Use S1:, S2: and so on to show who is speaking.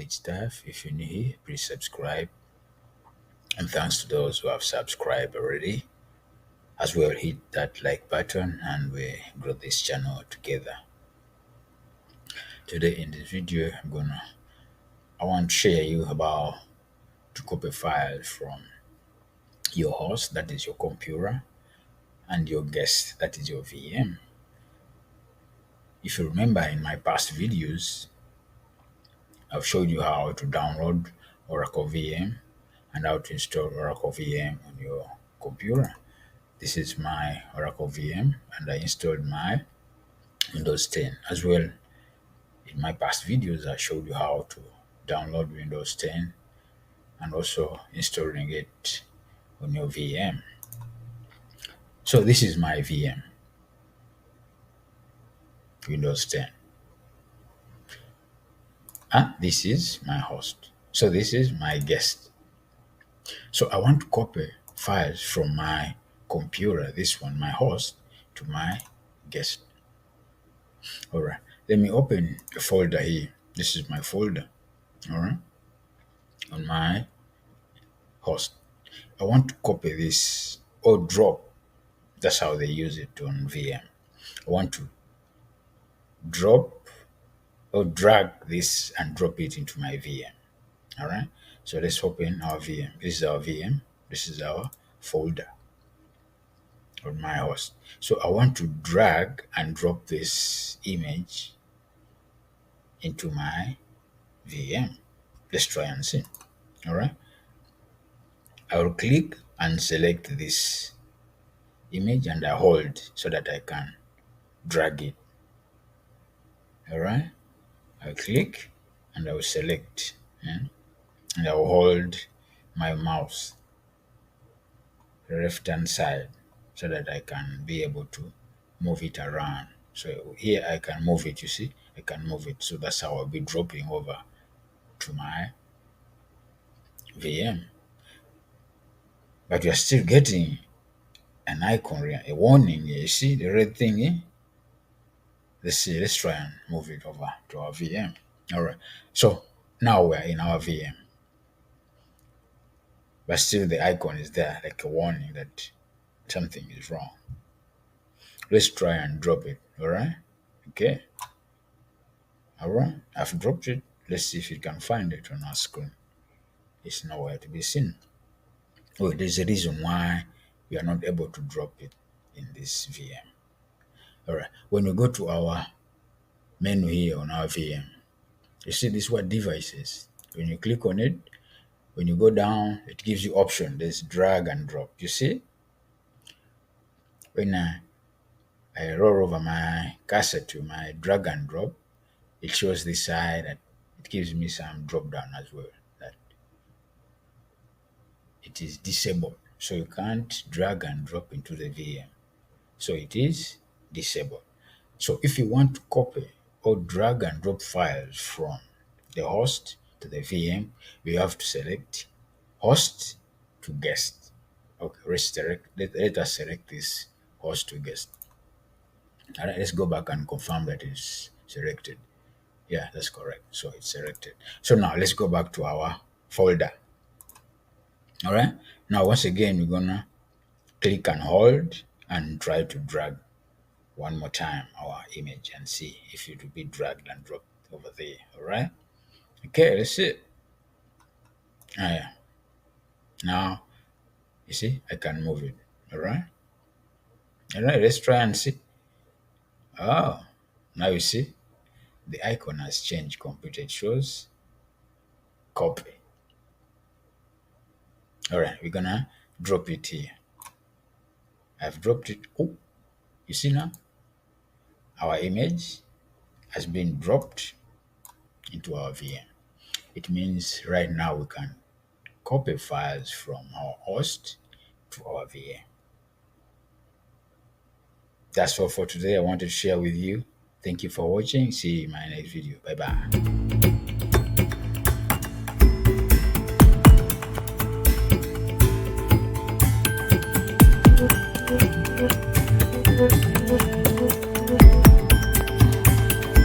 S1: knowledge stuff. If you're new here, please subscribe. And thanks to those who have subscribed already. As well, hit that like button and we grow this channel together. Today in this video, I want to share you about to copy files from your host, that is your computer, and your guest, that is your VM. If you remember in my past videos, I've showed you how to download Oracle VM and how to install Oracle VM on your computer. This is my Oracle VM and I installed my Windows 10 as well. In my past videos, I showed you how to download Windows 10 and also installing it on your VM. So this is my VM, Windows 10. And this is my host. So this is my guest. So I want to copy files from my computer, this one, my host, to my guest. All right, let me open a folder here. This is my folder, all right, on my host. I want to copy this or drop. That's how they use it on VM. I want to drop or drag this and drop it into my VM. All right, so let's open our VM. This is our VM. This is our folder on my host. So I want to drag and drop this image into my VM. Let's try and see. All right, I will click and select this image and I hold so that I can drag it. All right, I'll click and I will select, and I will hold my mouse left hand side so that I can be able to move it around. So here I can move it, you see, I can move it. So that's how I'll be dropping over to my VM. But you're still getting an icon, a warning here. You see the red thing here? Let's try and move it over to our VM. All right, so now we're in our VM. But still the icon is there, like a warning that something is wrong. Let's try and drop it, all right? Okay. All right, I've dropped it. Let's see if you can find it on our screen. It's nowhere to be seen. Oh, there's a reason why we are not able to drop it in this VM. All right, when we go to our menu here on our VM, you see this word devices. When you click on it, when you go down, it gives you option. There's drag and drop. You see? When I roll over my cursor to my drag and drop, it shows this side and it gives me some drop down as well. That it is disabled. So you can't drag and drop into the VM. So it is disabled. So if you want to copy or drag and drop files from the host to the VM, you have to select host to guest. Okay, let us select this host to guest. All right, let's go back and confirm that it's selected. Yeah, that's correct. So it's selected. So now let's go back to our folder. All right, now once again, we're gonna click and hold and try to drag one more time our image and see if it will be dragged and dropped over there. All right, okay, let's see. Yeah, now you see I can move it. All right, let's try and see. Oh, now you see the icon has changed completely. It shows copy. All right, we're gonna drop it here. I've dropped it. Oh, you see now our image has been dropped into our VM. It means right now we can copy files from our host to our VM. That's all for today. I wanted to share with you. Thank you for watching. See you in my next video. Bye bye.